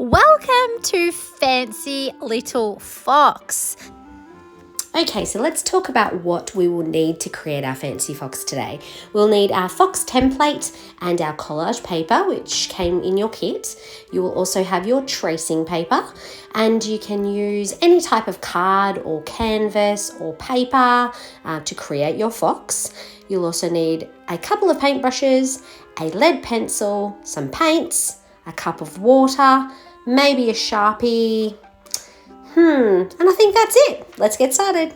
Welcome to Fancy Little Fox. Okay, so let's talk about what we will need to create our fancy fox today. We'll need our fox template and our collage paper, which came in your kit. You will also have your tracing paper, and you can use any type of card or canvas or paper to create your fox. You'll also need a couple of paintbrushes, a lead pencil, some paints, a cup of water, maybe a sharpie. And I think that's it. Let's get started.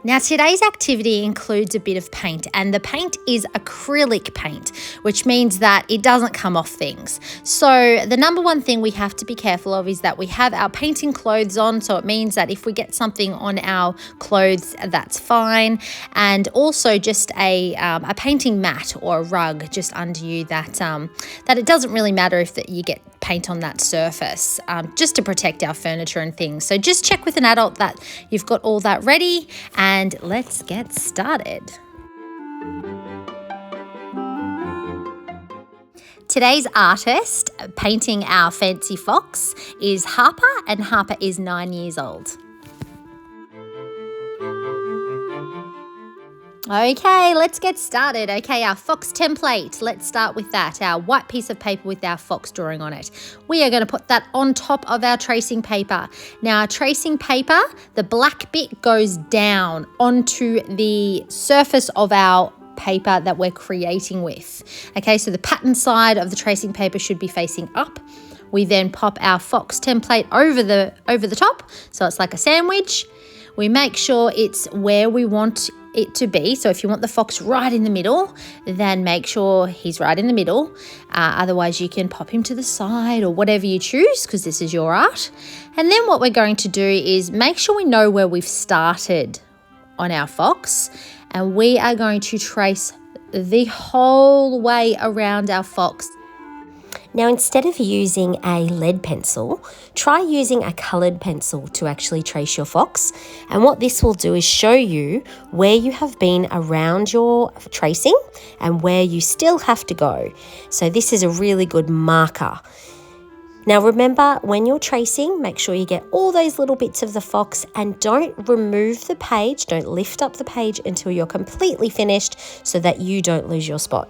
Now today's activity includes a bit of paint, and the paint is acrylic paint, which means that it doesn't come off things. So the number one thing we have to be careful of is that we have our painting clothes on, so it means that if we get something on our clothes, that's fine. And also just a painting mat or a rug just under you that it doesn't really matter if you get paint on that surface, just to protect our furniture and things. So just check with an adult that you've got all that ready, and let's get started. Today's artist painting our fancy fox is Harper, and Harper is 9 years old. Okay, let's get started. Okay, our fox template. Let's start with that. Our white piece of paper with our fox drawing on it. We are going to put that on top of our tracing paper. Now, our tracing paper, the black bit goes down onto the surface of our paper that we're creating with. Okay, so the pattern side of the tracing paper should be facing up. We then pop our fox template over the top, so it's like a sandwich. We make sure it's where we want it to be. So if you want the fox right in the middle, then make sure he's right in the middle. Otherwise, you can pop him to the side or whatever you choose, because this is your art. And then what we're going to do is make sure we know where we've started on our fox, and we are going to trace the whole way around our fox. Now, instead of using a lead pencil, try using a coloured pencil to actually trace your fox. And what this will do is show you where you have been around your tracing and where you still have to go. So this is a really good marker. Now remember, when you're tracing, make sure you get all those little bits of the fox, and don't remove the page, don't lift up the page until you're completely finished, so that you don't lose your spot.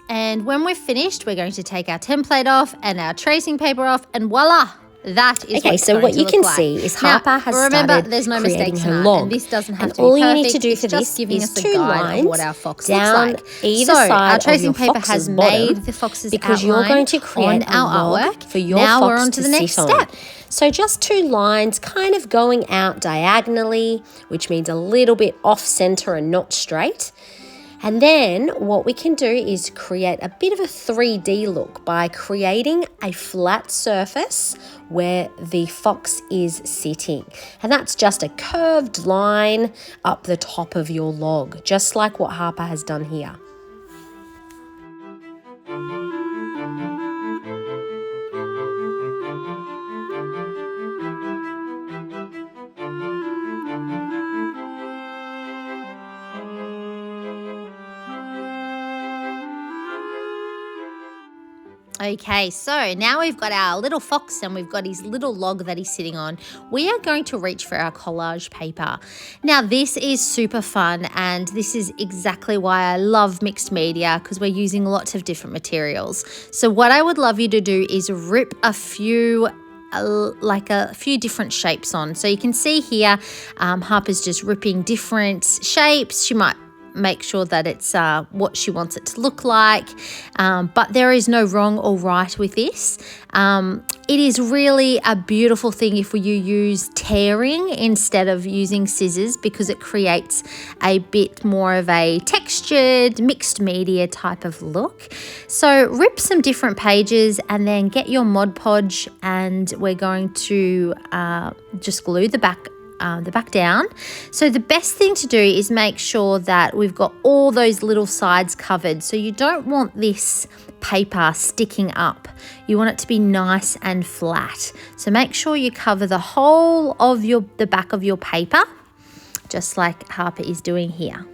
And when we're finished, we're going to take our template off and our tracing paper off, and voila, that is okay. So what you can see is Harper has started there's no creating mistakes her in log, and this doesn't have and to be all perfect. you need to do for this is two 2 lines lines what our fox down looks like. either so side our tracing of your paper has bottom, made the fox's because outline you're going to create on our log artwork. for your now fox we're on to the next sit step. on. So just 2 lines kind of going out diagonally, which means a little bit off center and not straight. And then what we can do is create a bit of a 3D look by creating a flat surface where the fox is sitting. And that's just a curved line up the top of your log, just like what Harper has done here. Okay, so now we've got our little fox and we've got his little log that he's sitting on. We are going to reach for our collage paper. Now, this is super fun, and this is exactly why I love mixed media, because we're using lots of different materials. So what I would love you to do is rip a few like a few different shapes on. So you can see here, Harper's just ripping different shapes. She might make sure that it's what she wants it to look like, but there is no wrong or right with this. It is really a beautiful thing if you use tearing instead of using scissors, because it creates a bit more of a textured mixed media type of look. So rip some different pages and then get your Mod Podge, and we're going to just glue the back down. So the best thing to do is make sure that we've got all those little sides covered. So you don't want this paper sticking up. You want it to be nice and flat. So make sure you cover the whole of the back of your paper, just like Harper is doing here.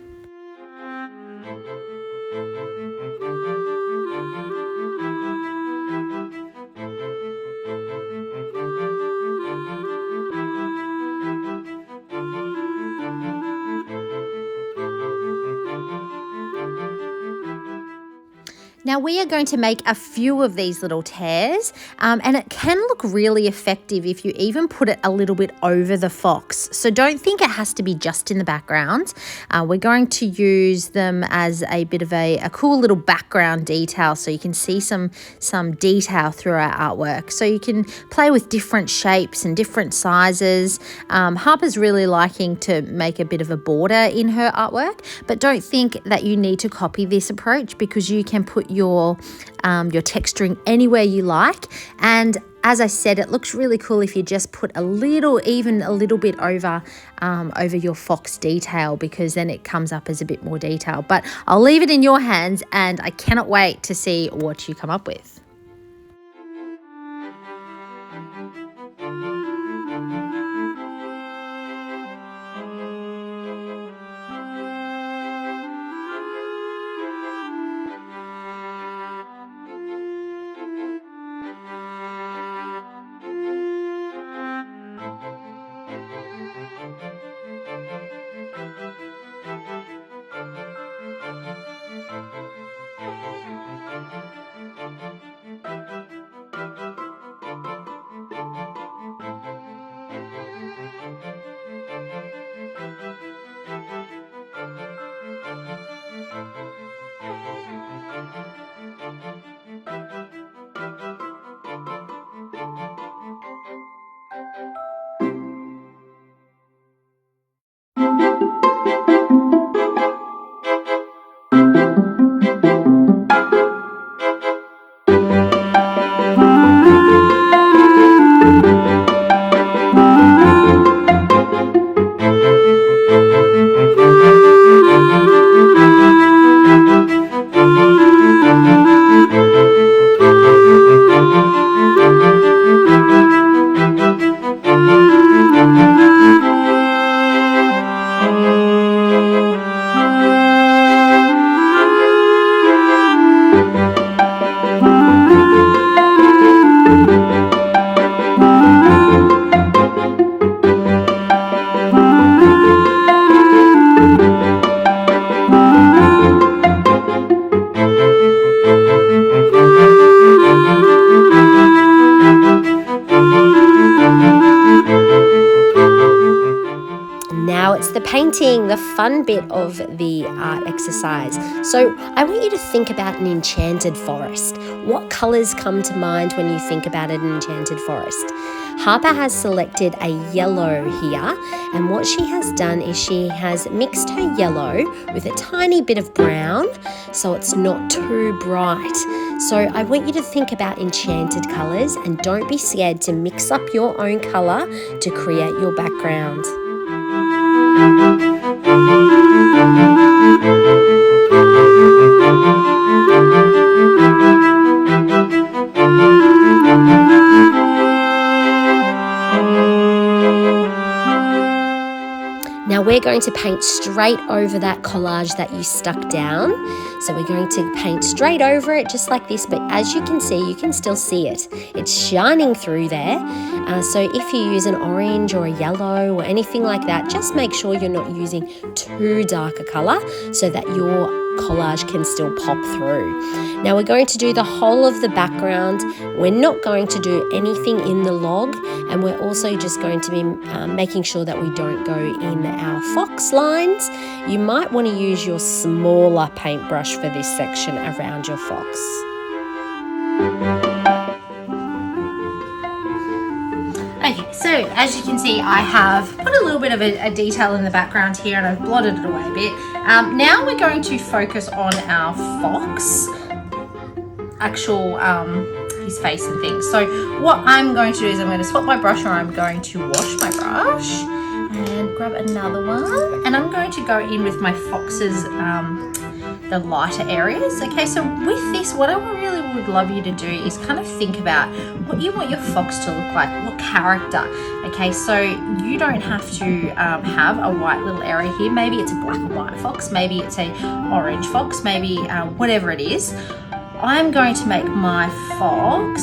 Now we are going to make a few of these little tears, and it can look really effective if you even put it a little bit over the fox. So don't think it has to be just in the background. We're going to use them as a bit of a cool little background detail, so you can see some detail through our artwork. So you can play with different shapes and different sizes. Harper's really liking to make a bit of a border in her artwork, but don't think that you need to copy this approach, because you can put your texturing anywhere you like. And as I said, it looks really cool if you just put even a little bit over your fox detail, because then it comes up as a bit more detail. But I'll leave it in your hands, and I cannot wait to see what you come up with. Now it's the painting, the fun bit of the art exercise. So I want you to think about an enchanted forest. What colours come to mind when you think about an enchanted forest? Harper has selected a yellow here, and what she has done is she has mixed her yellow with a tiny bit of brown, so it's not too bright. So I want you to think about enchanted colours, and don't be scared to mix up your own colour to create your background. Now we're going to paint straight over that collage that you stuck down. So we're going to paint straight over it just like this, but as you can see, you can still see it. It's shining through there. So if you use an orange or a yellow or anything like that, just make sure you're not using too dark a colour so that your collage can still pop through. Now we're going to do the whole of the background. We're not going to do anything in the log, and we're also just going to be making sure that we don't go in our fox lines. You might want to use your smaller paintbrush for this section around your fox. Okay, so as you can see, I have put a little bit of a detail in the background here, and I've blotted it away a bit. Now we're going to focus on our fox, actual his face and things. So what I'm going to do is I'm going to swap my brush, or I'm going to wash my brush and grab another one, and I'm going to go in with my fox's the lighter areas. Okay, so with this, what I really would love you to do is kind of think about what you want your fox to look like, what character. Okay, so you don't have to have a white little area here. Maybe it's a black and white fox, maybe it's a orange fox, maybe whatever it is. I'm going to make my fox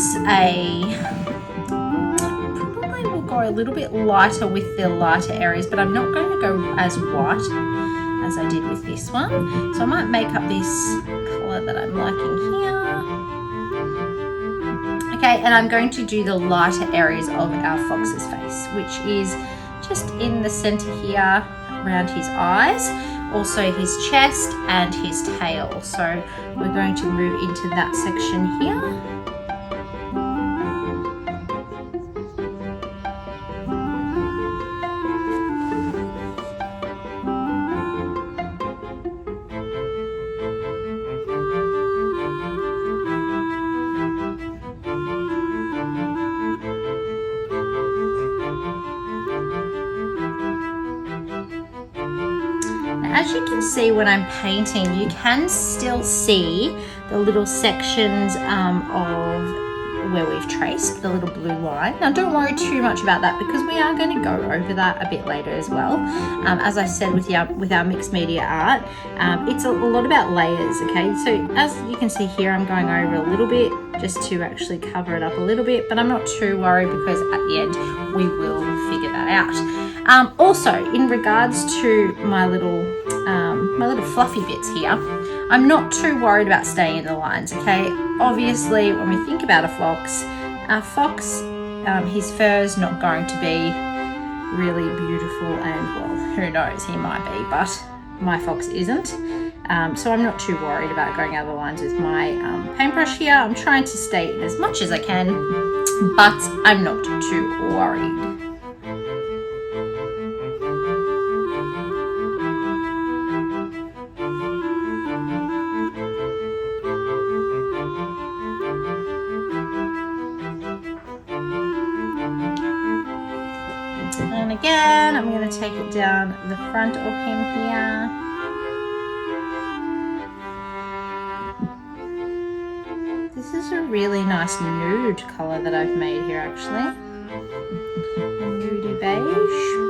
probably will go a little bit lighter with the lighter areas, but I'm not going to go as white as I did with this one. So I might make up this colour that I'm liking here. Okay, and I'm going to do the lighter areas of our fox's face, which is just in the centre here, around his eyes, also his chest and his tail. So we're going to move into that section here. As you can see when I'm painting, you can still see the little sections of where we've traced the little blue line. Now don't worry too much about that, because we are going to go over that a bit later as well. As I said with our mixed media art, it's a lot about layers. Okay, so as you can see here, I'm going over a little bit just to actually cover it up a little bit, but I'm not too worried, because at the end we will figure that out. Also, in regards to my little fluffy bits here, I'm not too worried about staying in the lines. Okay, obviously when we think about our fox, his fur is not going to be really beautiful, and well, who knows, he might be, but my fox isn't. So I'm not too worried about going out of the lines with my paintbrush here. I'm trying to stay in as much as I can, but I'm not too worried. And again, I'm going to take it down the front of him here. This is a really nice nude colour that I've made here, actually. A nudie beige.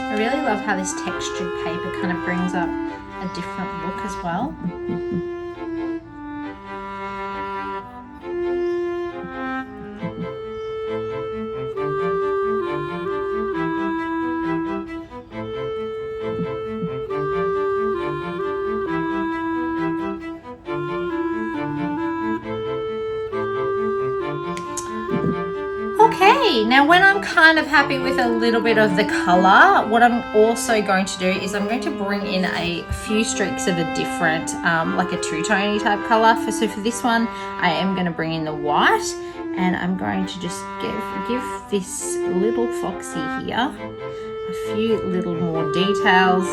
I really love how this textured paper kind of brings up a different look as well. Okay, now when I'm kind of happy with a little bit of the colour, what I'm also going to do is I'm going to bring in a few streaks of a different, like a two-tony type colour. So for this one, I am going to bring in the white, and I'm going to just give this little foxy here a few little more details,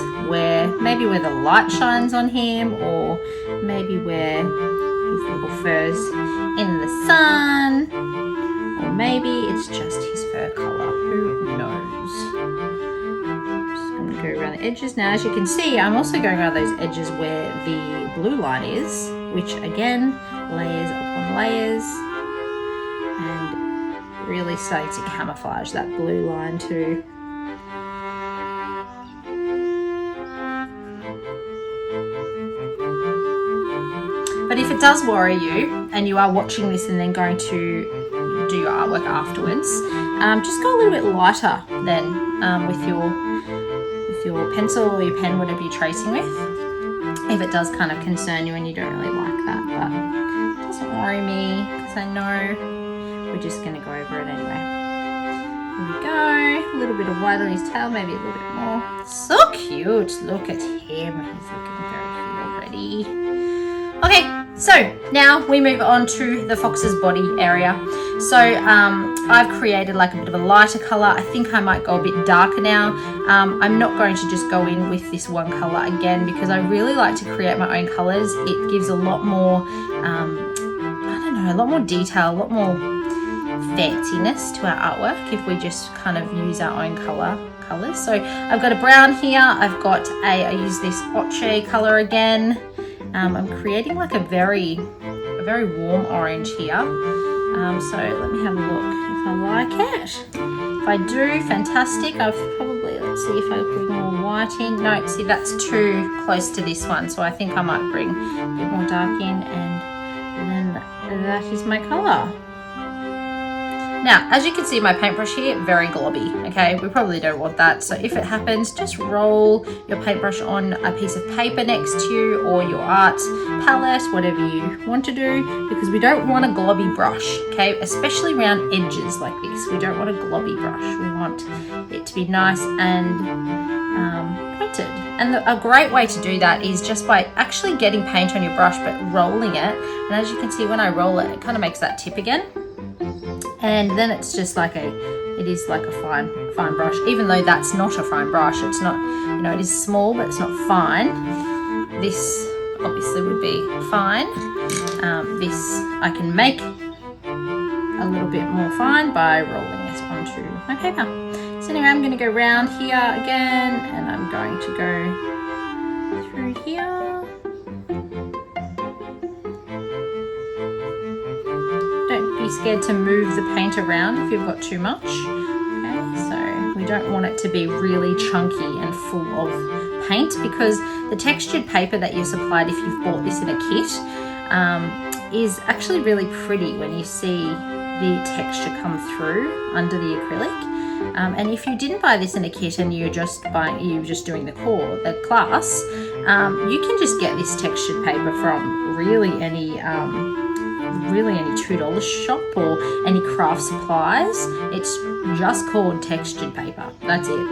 maybe where the light shines on him, or maybe where his little fur's in the sun. Or maybe it's just his fur colour, who knows. Just going to go around the edges. Now, as you can see, I'm also going around those edges where the blue line is, which again, layers upon layers, and really starting to camouflage that blue line to But if it does worry you and you are watching this and then going to do your artwork afterwards, just go a little bit lighter then with your pencil or your pen, whatever you're tracing with, if it does kind of concern you and you don't really like that. But it doesn't worry me because I know we're just going to go over it anyway. Here we go. A little bit of white on his tail, maybe a little bit more. So cute. Look at him. He's looking very cute already. Okay, so now we move on to the fox's body area. So I've created like a bit of a lighter color. I think I might go a bit darker now. I'm not going to just go in with this one color again because I really like to create my own colors. It gives a lot more, I don't know, a lot more detail, a lot more fanciness to our artwork if we just kind of use our own colors. So I've got a brown here. I've got I use this ochre color again. I'm creating like a very warm orange here. So let me have a look if I like it. If I do, fantastic. I've probably, let's see if I put more white in. No, see that's too close to this one. So I think I might bring a bit more dark in, and then that is my color. Now, as you can see, my paintbrush here, very globby, okay? We probably don't want that. So if it happens, just roll your paintbrush on a piece of paper next to you or your art palette, whatever you want to do, because we don't want a globby brush, okay? Especially around edges like this. We don't want a globby brush. We want it to be nice and pointed. And a great way to do that is just by actually getting paint on your brush, but rolling it. And as you can see, when I roll it, it kind of makes that tip again. And then it's just like it is like a fine brush, even though that's not a fine brush. It's not, you know, it is small, but it's not fine. This obviously would be fine. This I can make a little bit more fine by rolling it onto my paper. So anyway, I'm going to go round here again, and I'm going to go through here. Scared to move the paint around if you've got too much. Okay, so we don't want it to be really chunky and full of paint, because the textured paper that you're supplied, if you've bought this in a kit, is actually really pretty when you see the texture come through under the acrylic. And if you didn't buy this in a kit and you're just doing the class, you can just get this textured paper from really any $2 shop or any craft supplies. It's just called textured paper. That's it.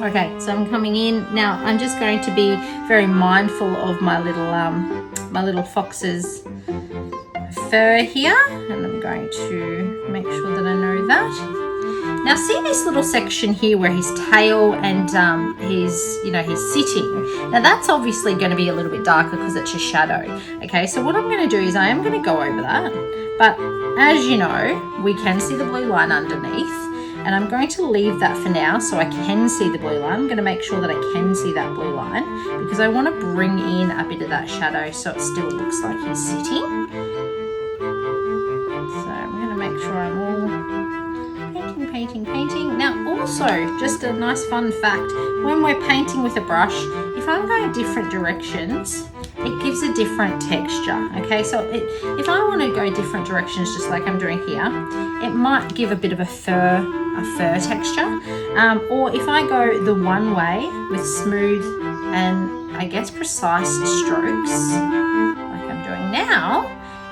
Okay, so I'm coming in now. I'm just going to be very mindful of my little fox's fur here, and I'm going to make sure that I know that. Now see this little section here where his tail and he's sitting. Now that's obviously going to be a little bit darker because it's a shadow. Okay, so what I'm going to do is I am going to go over that. But as you know, we can see the blue line underneath. And I'm going to leave that for now so I can see the blue line. I'm going to make sure that I can see that blue line because I want to bring in a bit of that shadow so it still looks like he's sitting. So I'm going to make sure I'm all painting. Now also, just a nice fun fact, when we're painting with a brush, if I'm going different directions, it gives a different texture. Okay, so if I want to go different directions just like I'm doing here, it might give a bit of a fur texture. Or if I go the one way with smooth and I guess precise strokes like I'm doing now,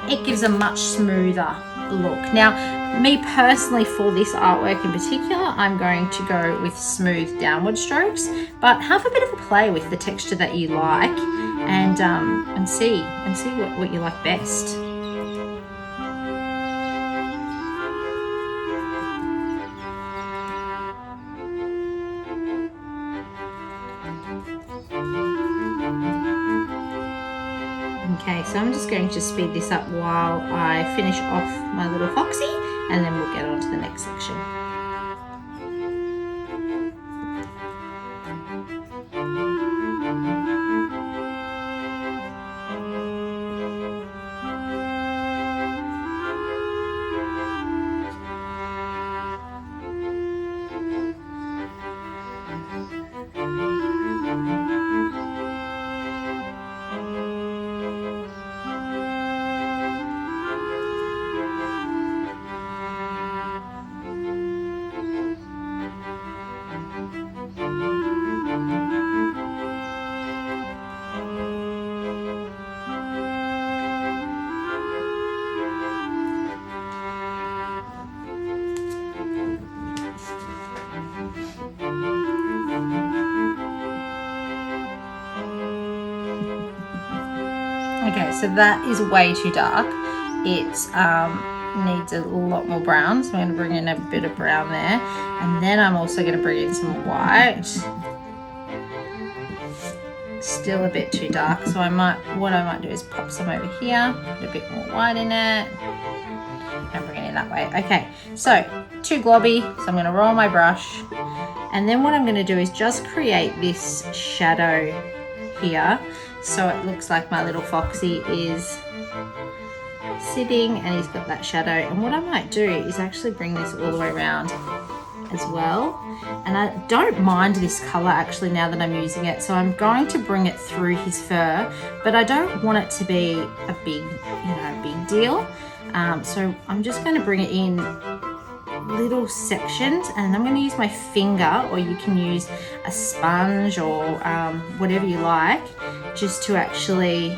it gives a much smoother look. Now me personally, for this artwork in particular, I'm going to go with smooth downward strokes, but have a bit of a play with the texture that you like and see what you like best. Okay, so I'm just going to speed this up while I finish off my little foxy, and then we'll get on to the next section. Okay, so that is way too dark. It needs a lot more brown, so I'm going to bring in a bit of brown there, and then I'm also going to bring in some white. Still a bit too dark, so what I might do is pop some over here, put a bit more white in it, and bring it in that way. Okay, so too globby, so I'm going to roll my brush, and then what I'm going to do is just create this shadow here, so it looks like my little foxy is sitting and he's got that shadow. And what I might do is actually bring this all the way around as well, and I don't mind this color actually now that I'm using it, so I'm going to bring it through his fur, but I don't want it to be a big, big deal. So I'm just going to bring it in little sections, and I'm going to use my finger, or you can use a sponge or whatever you like, just to actually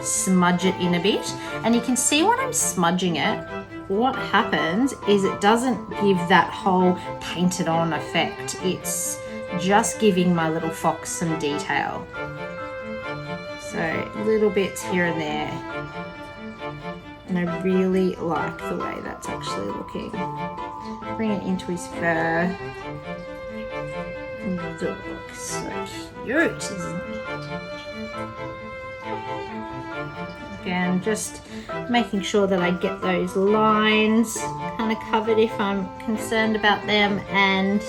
smudge it in a bit. And you can see when I'm smudging it, what happens is it doesn't give that whole painted on effect. It's just giving my little fox some detail. So little bits here and there. And I really like the way that's actually looking. Bring it into his fur. Looks so cute, isn't it? Again, just making sure that I get those lines kind of covered if I'm concerned about them, and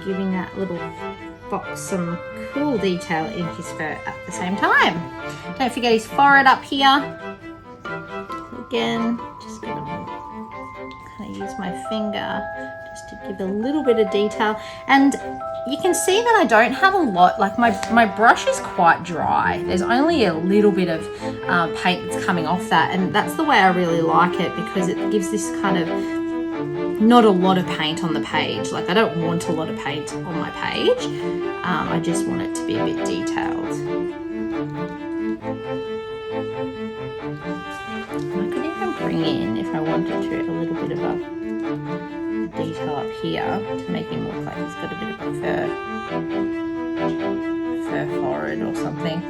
giving that little fox some cool detail in his fur at the same time. Don't forget his forehead up here. Again, just gonna kind of use my finger just to give a little bit of detail. And you can see that I don't have a lot, like my brush is quite dry. There's only a little bit of paint that's coming off that, and that's the way I really like it, because it gives this kind of not a lot of paint on the page. Like, I don't want a lot of paint on my page. I just want it to be a bit detailed. I could even bring in, if I wanted to, a little bit of a detail up here to make him look like he's got a bit of a fur forehead or something,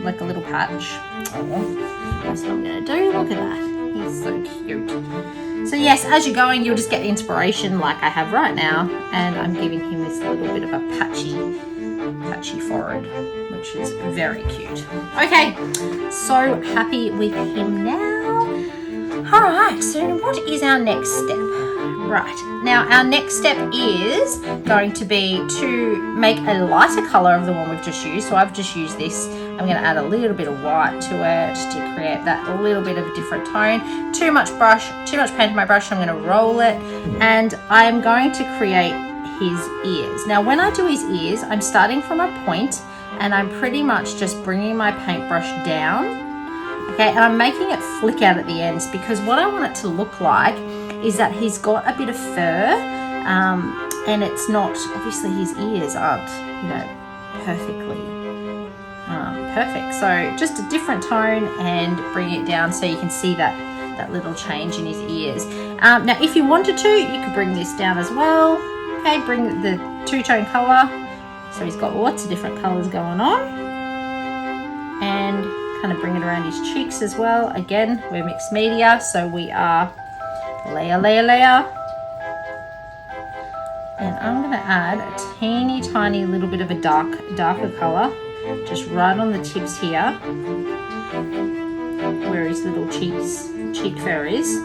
like a little patch. That's what I'm gonna do. Look at that, he's so cute. So yes, as you're going, you'll just get inspiration like I have right now, and I'm giving him this little bit of a patchy forehead, which is very cute. Okay, so happy with him now. All right, so what is our next step? Right, now our next step is going to be to make a lighter color of the one we've just used. So I've just used this. I'm going to add a little bit of white to it to create that little bit of a different tone. Too much paint on my brush. I'm going to roll it, and I'm going to create his ears. Now when I do his ears, I'm starting from a point, and I'm pretty much just bringing my paintbrush down. Okay, and I'm making it flick out at the ends, because what I want it to look like is that he's got a bit of fur, and it's not, obviously his ears aren't, perfectly perfect. So just a different tone, and bring it down so you can see that little change in his ears. Now if you wanted to, you could bring this down as well. Okay, bring the two-tone color. So he's got lots of different colors going on. And kind of bring it around his cheeks as well. Again, we're mixed media, so we are layer. And I'm going to add a teeny tiny little bit of a darker color, just right on the tips here, where his little cheek fur is.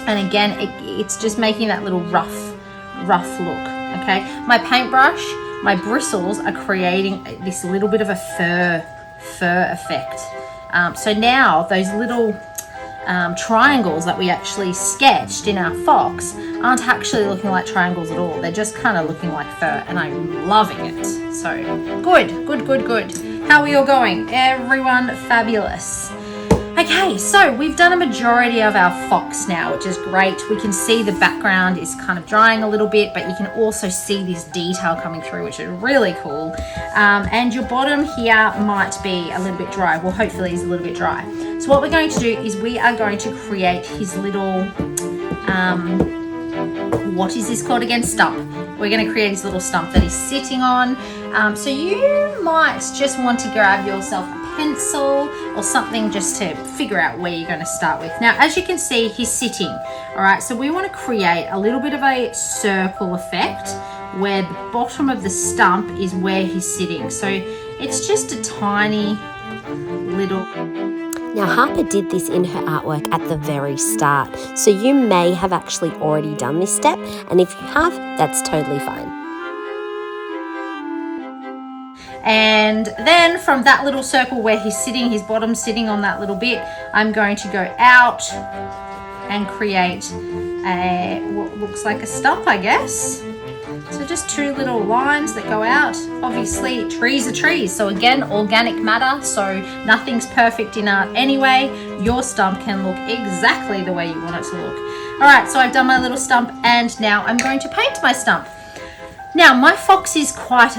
And again, it's just making that little rough look. Okay, my paintbrush, my bristles are creating this little bit of a fur effect. So now those little triangles that we actually sketched in our fox aren't actually looking like triangles at all. They're just kind of looking like fur, and I'm loving it. So good. How are we all going? Everyone fabulous. Okay, so we've done a majority of our fox now, which is great. We can see the background is kind of drying a little bit, but you can also see this detail coming through, which is really cool. And your bottom here might be a little bit dry. Well, hopefully it's a little bit dry. So what we're going to do is we are going to create his little, what is this called again? Stump. We're going to create his little stump that he's sitting on. So you might just want to grab yourself a pencil or something just to figure out where you're going to start with. Now, as you can see, he's sitting. All right, so we want to create a little bit of a circle effect where the bottom of the stump is where he's sitting. So it's just a tiny little... Now, Harper did this in her artwork at the very start, so you may have actually already done this step, and if you have, that's totally fine. And then from that little circle where he's sitting, his bottom sitting on that little bit, I'm going to go out and create what looks like a stump, I guess. So just two little lines that go out. Obviously, trees are trees. So again, organic matter. So nothing's perfect in art anyway. Your stump can look exactly the way you want it to look. All right, so I've done my little stump and now I'm going to paint my stump. Now, my fox is quite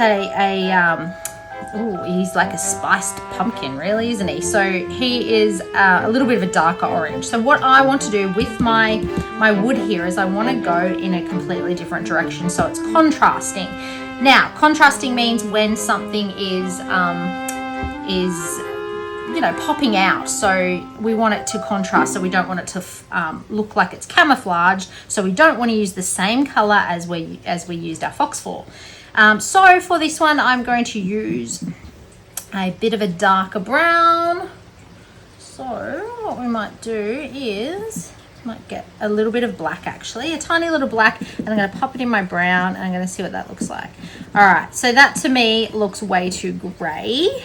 he's like a spiced pumpkin, really, isn't he? So he is a little bit of a darker orange. So what I want to do with my wood here is I want to go in a completely different direction. So it's contrasting. Now, contrasting means when something is popping out. So we want it to contrast. So we don't want it to look like it's camouflage. So we don't want to use the same color as we used our fox for. So for this one, I'm going to use a bit of a darker brown. So what we might do is, might get a little bit of black actually, a tiny little black, and I'm going to pop it in my brown and I'm going to see what that looks like. All right, so that to me looks way too gray.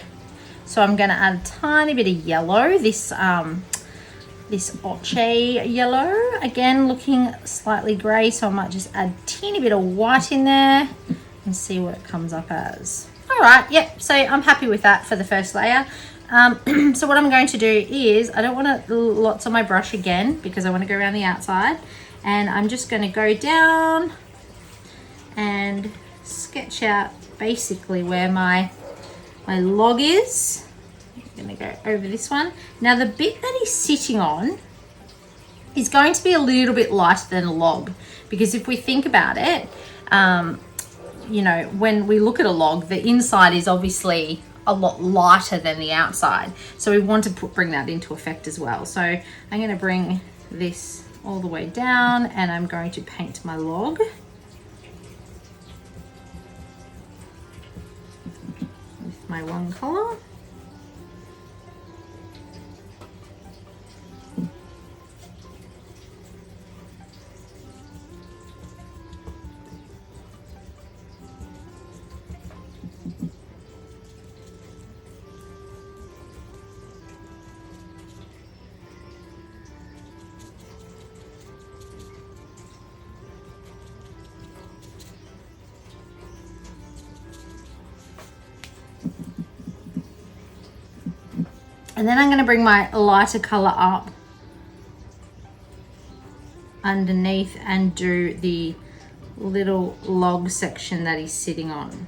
So I'm going to add a tiny bit of yellow, this ochre yellow, again looking slightly gray, so I might just add a teeny bit of white in there and see what it comes up as. All right, yep, so I'm happy with that for the first layer. So what I'm going to do is, I don't want lots on my brush again because I want to go around the outside, and I'm just going to go down and sketch out basically where my log is. I'm going to go over this one. Now the bit that he's sitting on is going to be a little bit lighter than a log, because if we think about it, when we look at a log, the inside is obviously a lot lighter than the outside. So we want to bring that into effect as well. So I'm going to bring this all the way down and I'm going to paint my log. With my one color. And then I'm going to bring my lighter color up underneath and do the little log section that he's sitting on.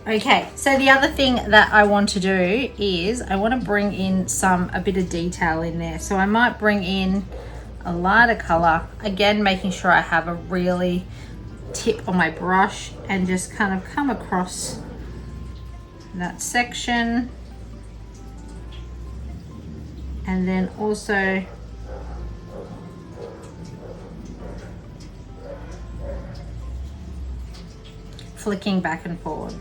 Okay, so the other thing that I want to do is I want to bring in a bit of detail in there. So I might bring in a lighter color, again making sure I have a really tip on my brush and just kind of come across that section. And then also flicking back and forward.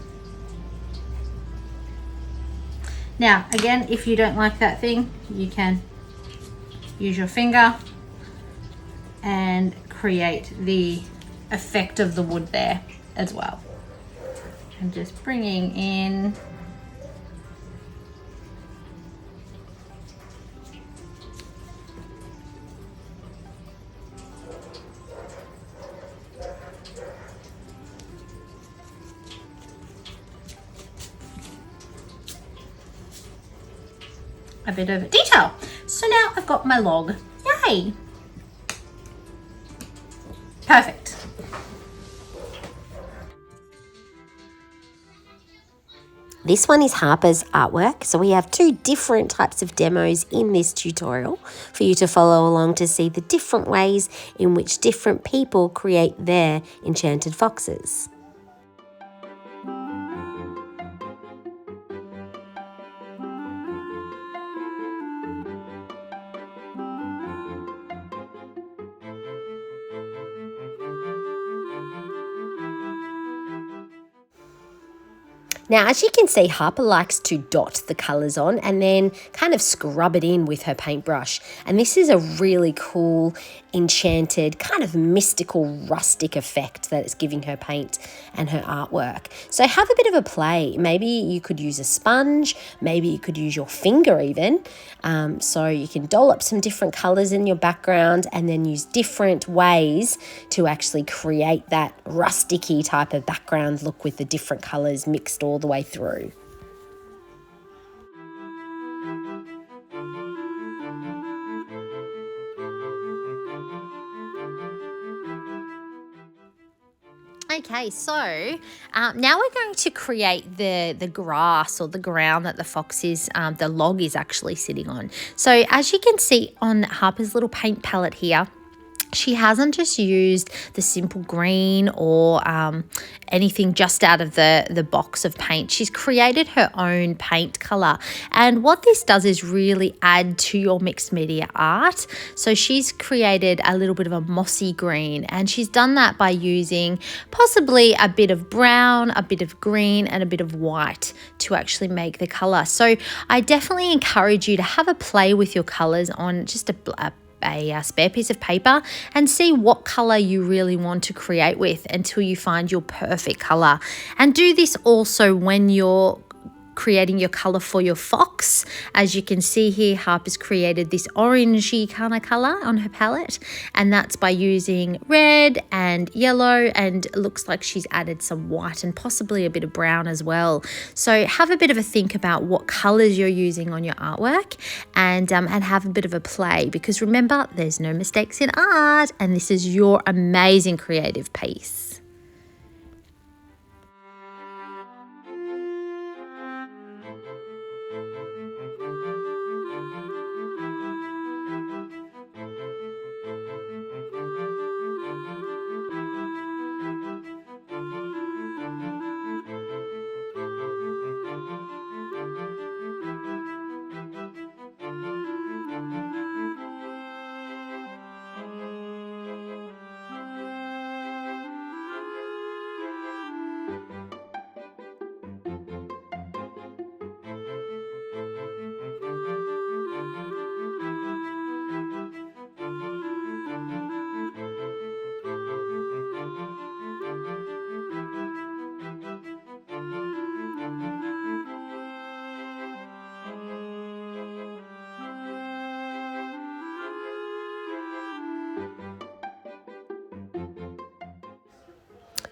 Now, again, if you don't like that thing, you can use your finger and create the effect of the wood there as well. I'm just bringing in a bit of detail. So now I've got my log. Yay! Perfect. This one is Harper's artwork. So we have 2 different types of demos in this tutorial for you to follow along to see the different ways in which different people create their enchanted foxes. Now, as you can see, Harper likes to dot the colours on and then kind of scrub it in with her paintbrush. And this is a really cool, enchanted, kind of mystical, rustic effect that it's giving her paint and her artwork. So have a bit of a play. Maybe you could use a sponge, maybe you could use your finger even. So you can doll up some different colours in your background and then use different ways to actually create that rusticy type of background look with the different colours mixed all the way through. Okay, so now we're going to create the grass or the ground that the fox is, the log is actually sitting on. So as you can see on Harper's little paint palette here, she hasn't just used the simple green or anything just out of the box of paint. She's created her own paint color. And what this does is really add to your mixed media art. So she's created a little bit of a mossy green, and she's done that by using possibly a bit of brown, a bit of green, and a bit of white to actually make the color. So I definitely encourage you to have a play with your colors on just a spare piece of paper and see what color you really want to create with until you find your perfect color. And do this also when you're creating your color for your fox. As you can see here, Harper's created this orangey kind of color on her palette, and that's by using red and yellow, and it looks like she's added some white and possibly a bit of brown as well. So have a bit of a think about what colors you're using on your artwork, and have a bit of a play, because remember, there's no mistakes in art, and this is your amazing creative piece.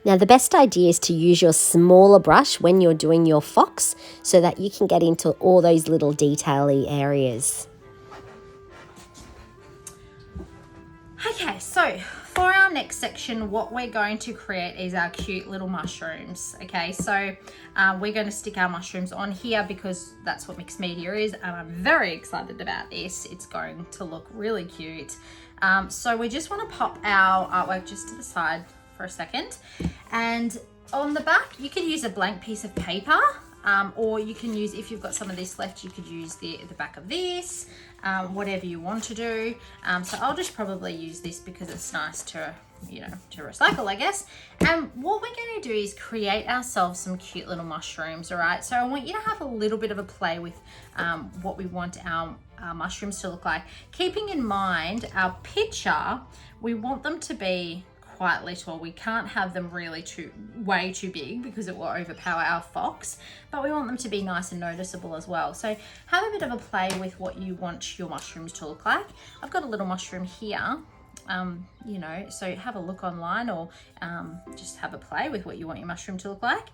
Now, the best idea is to use your smaller brush when you're doing your fox so that you can get into all those little detail-y areas. Okay, so for our next section, what we're going to create is our cute little mushrooms. Okay, so we're going to stick our mushrooms on here because that's what mixed media is, and I'm very excited about this. It's going to look really cute. So we just want to pop our artwork just to the side for a second, and on the back you can use a blank piece of paper, or you can use, if you've got some of this left, you could use the back of this, whatever you want to do. So I'll just probably use this because it's nice to, to recycle, I guess. And what we're going to do is create ourselves some cute little mushrooms. All right, so I want you to have a little bit of a play with what we want our mushrooms to look like, keeping in mind our picture, we want them to be quite little. We can't have them really way too big because it will overpower our fox, but we want them to be nice and noticeable as well. So have a bit of a play with what you want your mushrooms to look like. I've got a little mushroom here, so have a look online, or just have a play with what you want your mushroom to look like.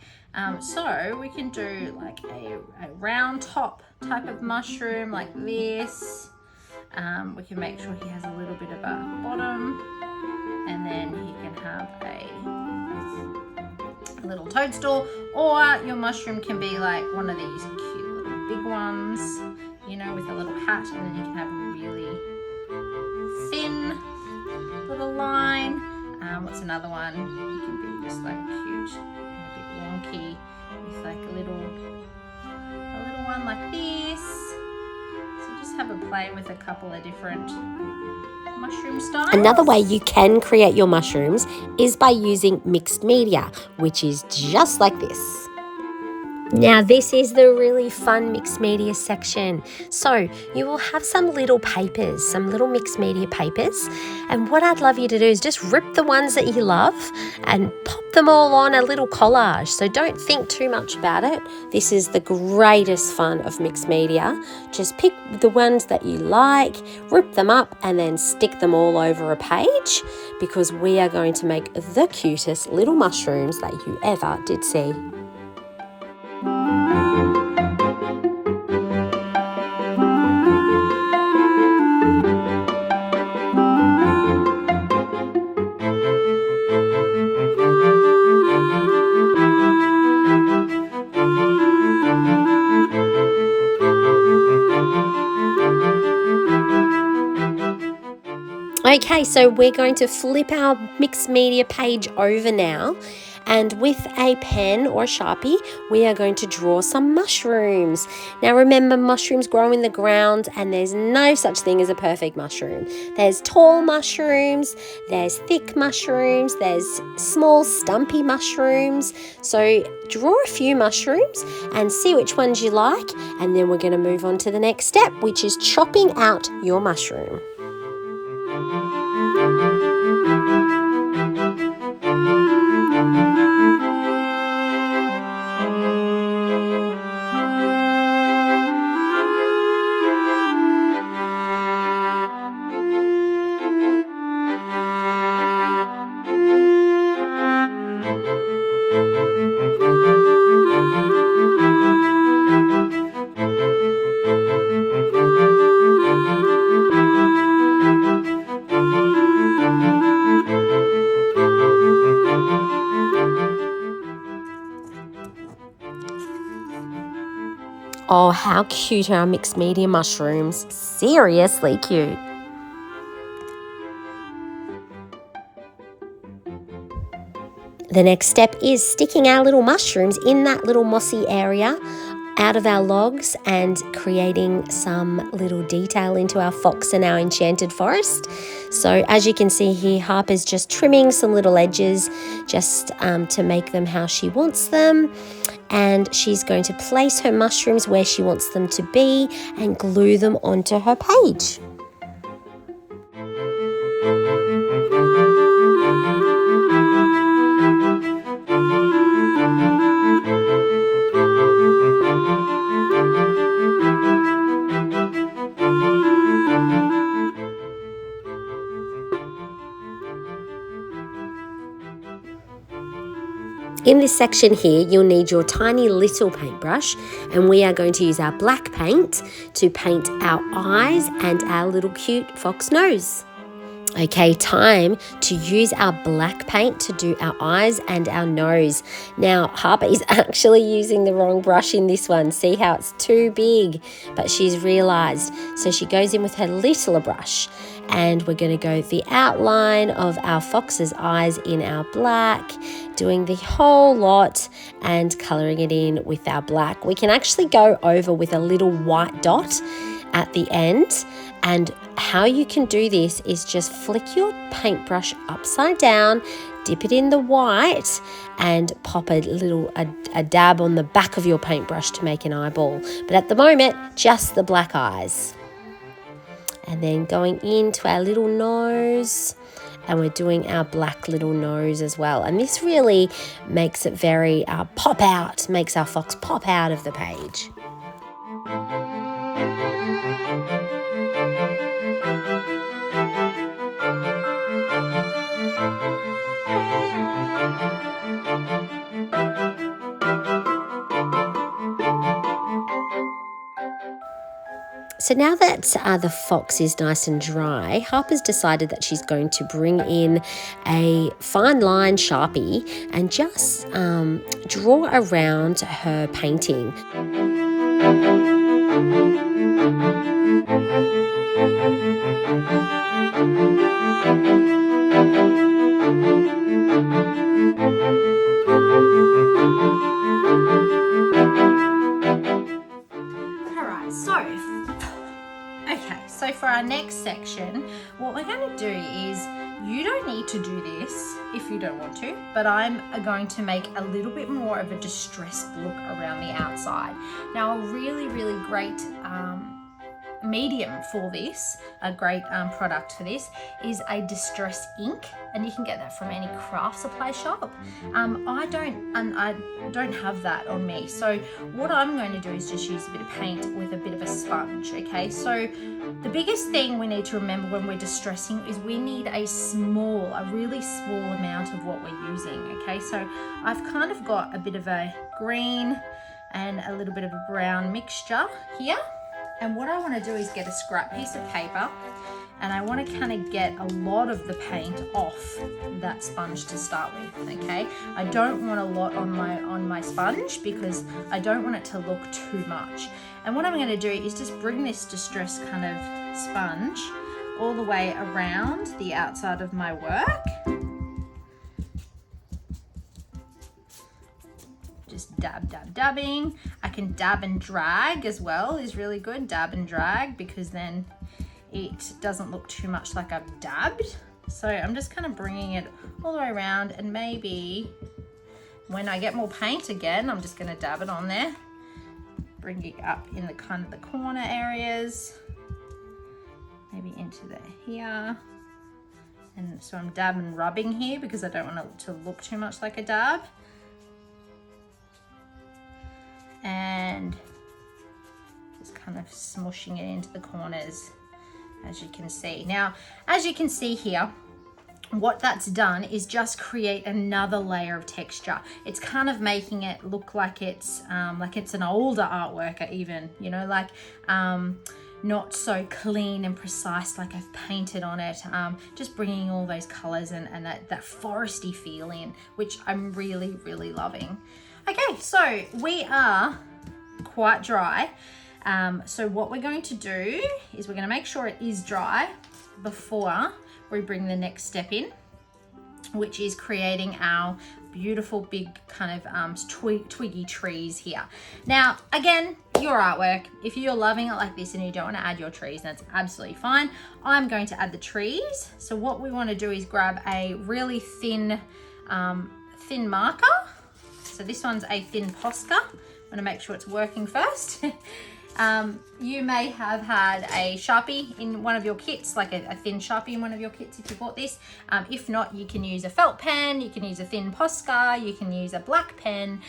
So we can do like a round top type of mushroom like this. We can make sure he has a little bit of a bottom, and then he can have a little toadstool, or your mushroom can be like one of these cute little big ones, you know, with a little hat, and then you can have a really thin little line. What's another one? You can be just like cute and a bit wonky with like a little one like this. So just have a play with a couple of different mushroom styles. Another way you can create your mushrooms is by using mixed media, which is just like this. Now this is the really fun mixed media section. So you will have some little papers, some little mixed media papers. And what I'd love you to do is just rip the ones that you love and pop them all on a little collage. So don't think too much about it. This is the greatest fun of mixed media. Just pick the ones that you like, rip them up, and then stick them all over a page, because we are going to make the cutest little mushrooms that you ever did see. Okay, so we're going to flip our mixed media page over now, and with a pen or a sharpie, we are going to draw some mushrooms. Now remember, mushrooms grow in the ground, and there's no such thing as a perfect mushroom. There's tall mushrooms, there's thick mushrooms, there's small stumpy mushrooms. So draw a few mushrooms and see which ones you like, and then we're going to move on to the next step, which is chopping out your mushroom. Oh, how cute are our mixed media mushrooms. Seriously cute. The next step is sticking our little mushrooms in that little mossy area out of our logs and creating some little detail into our fox and our enchanted forest. So as you can see here, Harper's just trimming some little edges just to make them how she wants them. And she's going to place her mushrooms where she wants them to be and glue them onto her page. In this section here, you'll need your tiny little paintbrush, and we are going to use our black paint to paint our eyes and our little cute fox nose. Okay, time to use our black paint to do our eyes and our nose. Now, Harper is actually using the wrong brush in this one. See how it's too big, but she's realized. So she goes in with her littler brush, and we're going to go the outline of our fox's eyes in our black, doing the whole lot and coloring it in with our black. We can actually go over with a little white dot at the end, and how you can do this is just flick your paintbrush upside down, dip it in the white, and pop a dab on the back of your paintbrush to make an eyeball. But at the moment, just the black eyes. And then going into our little nose, and we're doing our black little nose as well. And this really makes it very pop out, makes our fox pop out of the page. So now that the fox is nice and dry, Harper's decided that she's going to bring in a fine line sharpie and just draw around her painting. So for our next section, what we're going to do is, you don't need to do this if you don't want to, but I'm going to make a little bit more of a distressed look around the outside. Now, a really, really great medium for this, a great product for this, is a distress ink, and you can get that from any craft supply shop. I don't have that on me, so what I'm going to do is just use a bit of paint with a bit of a sponge. Okay, so the biggest thing we need to remember when we're distressing is we need a really small amount of what we're using. Okay, so I've kind of got a bit of a green and a little bit of a brown mixture here. And what I want to do is get a scrap piece of paper, and I want to kind of get a lot of the paint off that sponge to start with. Okay, I don't want a lot on my sponge because I don't want it to look too much. And what I'm going to do is just bring this distress kind of sponge all the way around the outside of my work. Just dabbing. I can dab and drag as well, is really good. Dab and drag, because then it doesn't look too much like I've dabbed. So I'm just kind of bringing it all the way around, and maybe when I get more paint again, I'm just going to dab it on there, bring it up in the kind of the corner areas, maybe into here. And so I'm dabbing, rubbing here because I don't want it to look too much like a dab. And just kind of smushing it into the corners, as you can see. Now, as you can see here, what that's done is just create another layer of texture. It's kind of making it look like it's an older artwork, even, you know, like not so clean and precise like I've painted on it. Just bringing all those colors and that foresty feel in, which I'm really, really loving. Okay, so we are quite dry. So what we're going to do is we're going to make sure it is dry before we bring the next step in, which is creating our beautiful big kind of twiggy trees here. Now, again, your artwork, if you're loving it like this and you don't want to add your trees, that's absolutely fine. I'm going to add the trees. So what we want to do is grab a really thin marker. So this one's a thin Posca. I'm gonna make sure it's working first. You may have had a Sharpie in one of your kits, like a thin Sharpie in one of your kits if you bought this. If not, you can use a felt pen, you can use a thin Posca, you can use a black pen,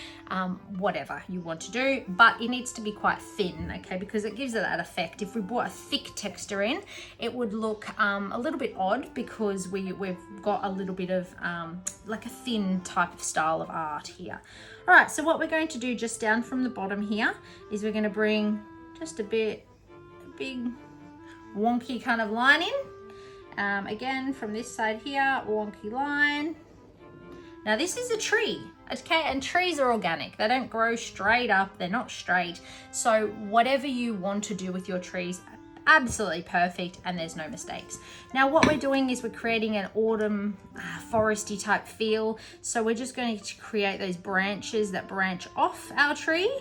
whatever you want to do, but it needs to be quite thin, okay, because it gives it that effect. If we brought a thick texture in, it would look a little bit odd, because we've got a little bit of like a thin type of style of art here. All right, so what we're going to do just down from the bottom here is we're going to bring just a big wonky kind of line in. Again, from this side here, wonky line. Now this is a tree, okay, and trees are organic. They don't grow straight up, they're not straight. So whatever you want to do with your trees, absolutely perfect, and there's no mistakes. Now what we're doing is we're creating an autumn foresty type feel. So we're just going to create those branches that branch off our tree,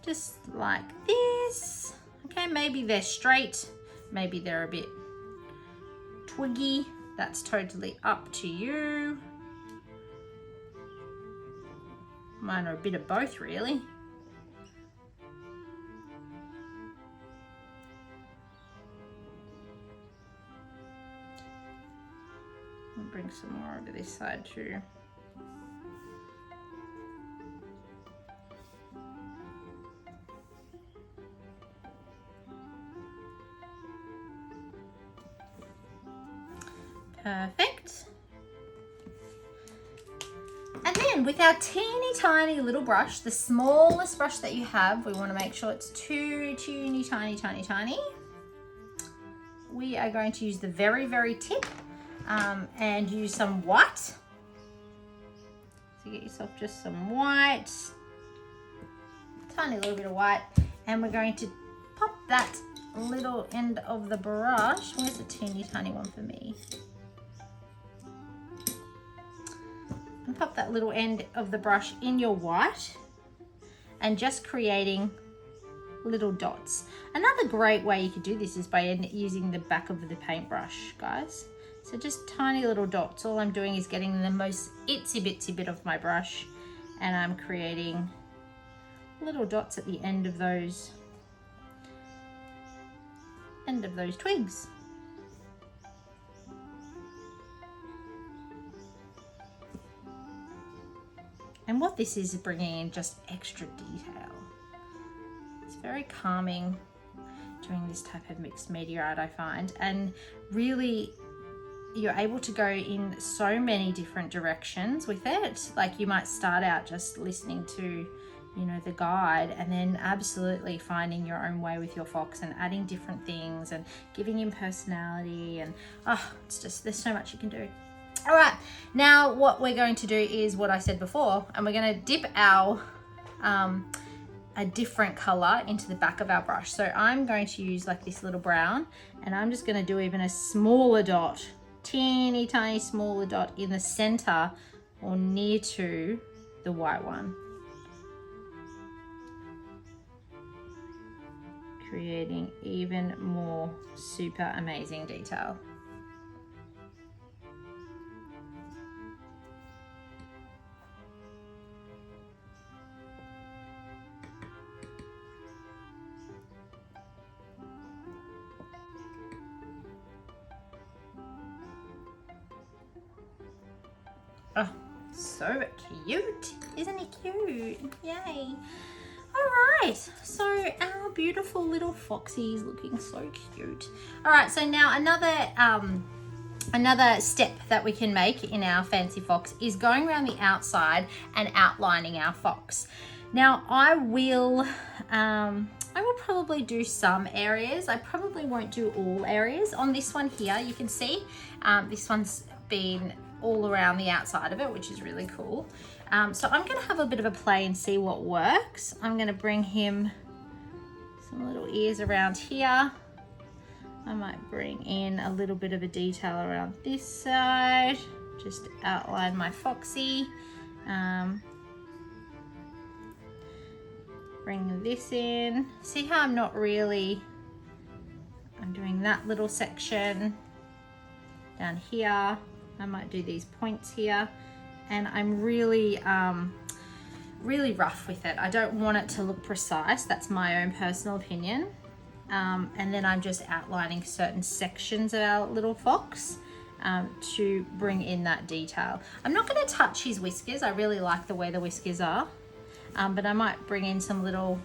just like this. Okay, maybe they're straight, maybe they're a bit twiggy. That's totally up to you. Mine are a bit of both, really. I'll bring some more over this side too. Perfect. And then then with our teeny tiny little brush, the smallest brush that you have, we want to make sure it's teeny tiny. We are going to use the very tip and use some white. So get yourself just some white, tiny little bit of white, and we're going to pop that little end of the brush. Where's the teeny tiny one for me? And pop that little end of the brush in your white and just creating little dots. Another great way you could do this is by using the back of the paintbrush, guys. So just tiny little dots. All I'm doing is getting the most itsy bitsy bit of my brush and I'm creating little dots at the end of those twigs. And what this is bringing in just extra detail. It's very calming doing this type of mixed media art, I find, and really you're able to go in so many different directions with it. Like you might start out just listening to, you know, the guide, and then absolutely finding your own way with your fox and adding different things and giving him personality, and it's just, there's so much you can do. All right, now what we're going to do is what I said before, and we're going to dip our a different color into the back of our brush. So I'm going to use like this little brown, and I'm just going to do even a smaller dot, teeny tiny smaller dot in the center or near to the white one, creating even more super amazing detail. Oh, so cute. Isn't it cute? Yay. All right, so our beautiful little foxy is looking so cute. All right, so now another step that we can make in our fancy fox is going around the outside and outlining our fox. Now I will probably do some areas. I probably won't do all areas. On this one here, you can see this one's been all around the outside of it, which is really cool. So I'm going to have a bit of a play and see what works. I'm going to bring him some little ears around here. I might bring in a little bit of a detail around this side, just outline my foxy. Bring this in. See how I'm doing that little section down here. I might do these points here, and I'm really rough with it. I don't want it to look precise. That's my own personal opinion. And then I'm just outlining certain sections of our little fox to bring in that detail. I'm not going to touch his whiskers. I really like the way the whiskers are, but I might bring in some little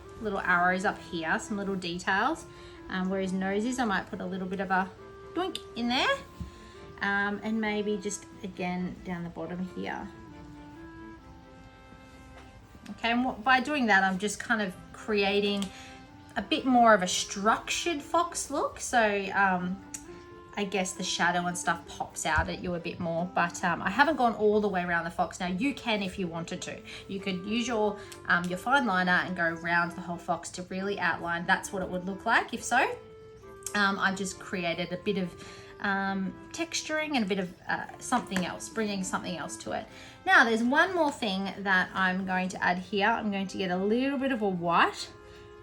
arrows up here, some little details. Where his nose is, I might put a little bit of a doink in there. And maybe just again down the bottom here. Okay, and by doing that, I'm just kind of creating a bit more of a structured fox look. So I guess the shadow and stuff pops out at you a bit more, but I haven't gone all the way around the fox. Now you can if you wanted to. You could use your fine liner and go around the whole fox to really outline. That's what it would look like if so. I've just created a bit of texturing and a bit of something else, bringing something else to it. Now there's one more thing that I'm going to add here. I'm going to get a little bit of a white,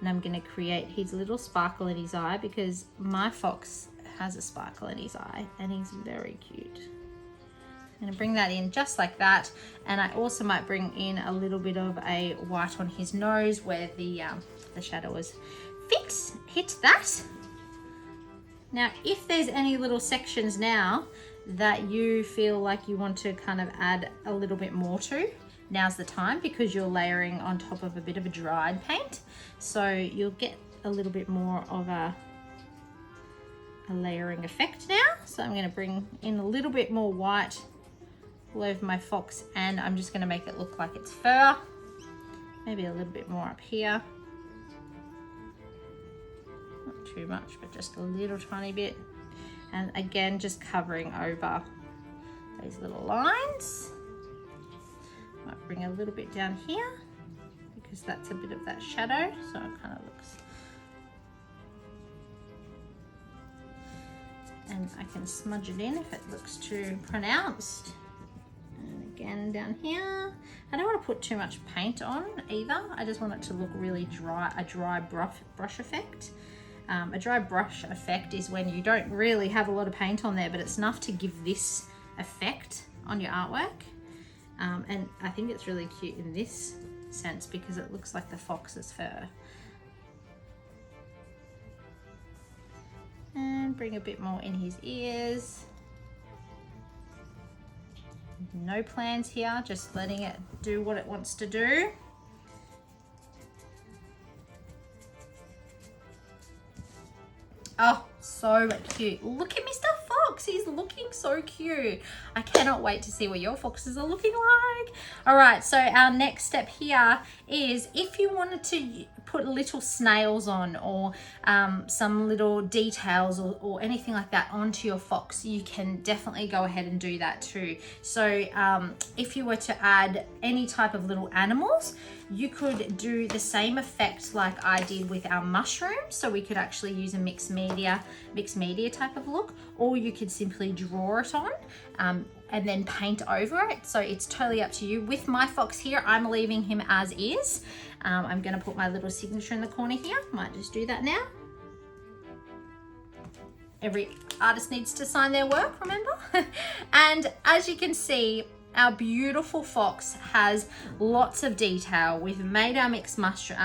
and I'm going to create his little sparkle in his eye, because my fox has a sparkle in his eye and he's very cute. I'm going to bring that in just like that, and I also might bring in a little bit of a white on his nose where the shadow was hit that. Now, if there's any little sections now that you feel like you want to kind of add a little bit more to, now's the time, because you're layering on top of a bit of a dried paint. So you'll get a little bit more of a layering effect now. So I'm going to bring in a little bit more white all over my fox, and I'm just going to make it look like it's fur. Maybe a little bit more up here. Not too much, but just a little tiny bit. And again, just covering over these little lines. Might bring a little bit down here because that's a bit of that shadow, so it kind of looks. And I can smudge it in if it looks too pronounced. And again down here. I don't want to put too much paint on either. I just want it to look really dry, a dry brush effect. A dry brush effect is when you don't really have a lot of paint on there, but it's enough to give this effect on your artwork. And I think it's really cute in this sense because it looks like the fox's fur. And bring a bit more in his ears. No plans here, just letting it do what it wants to do. Oh, so cute. Look at Mr. Fox. He's looking so cute. I cannot wait to see what your foxes are looking like. All right, so our next step here is if you wanted to put little snails on or some little details or anything like that onto your fox, you can definitely go ahead and do that too. So if you were to add any type of little animals, you could do the same effect like I did with our mushrooms. So we could actually use a mixed media type of look, or you could simply draw it on and then paint over it. So it's totally up to you. With my fox here, I'm leaving him as is. I'm gonna put my little signature in the corner here. Might just do that now. Every artist needs to sign their work, remember? And as you can see, our beautiful fox has lots of detail. We've made our mixed mushrooms,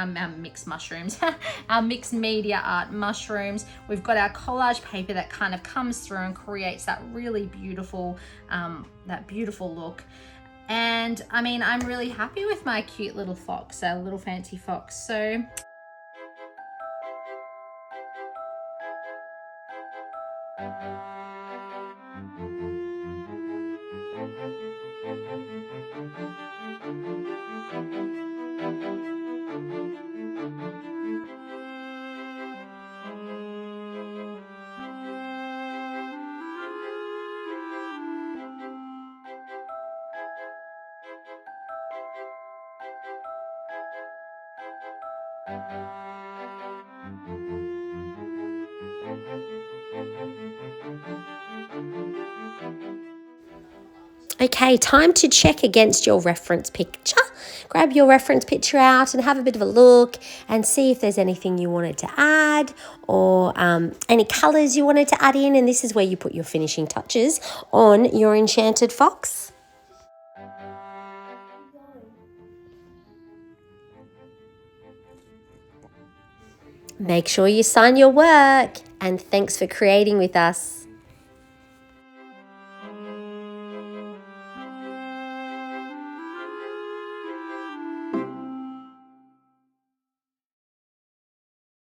our mixed media art mushrooms. We've got our collage paper that kind of comes through and creates that really beautiful, look. And I mean, I'm really happy with my cute little fox, our little fancy fox. So Okay, time to check against your reference picture. Grab your reference picture out and have a bit of a look and see if there's anything you wanted to add or any colours you wanted to add in. And this is where you put your finishing touches on your enchanted fox. Make sure you sign your work, and thanks for creating with us.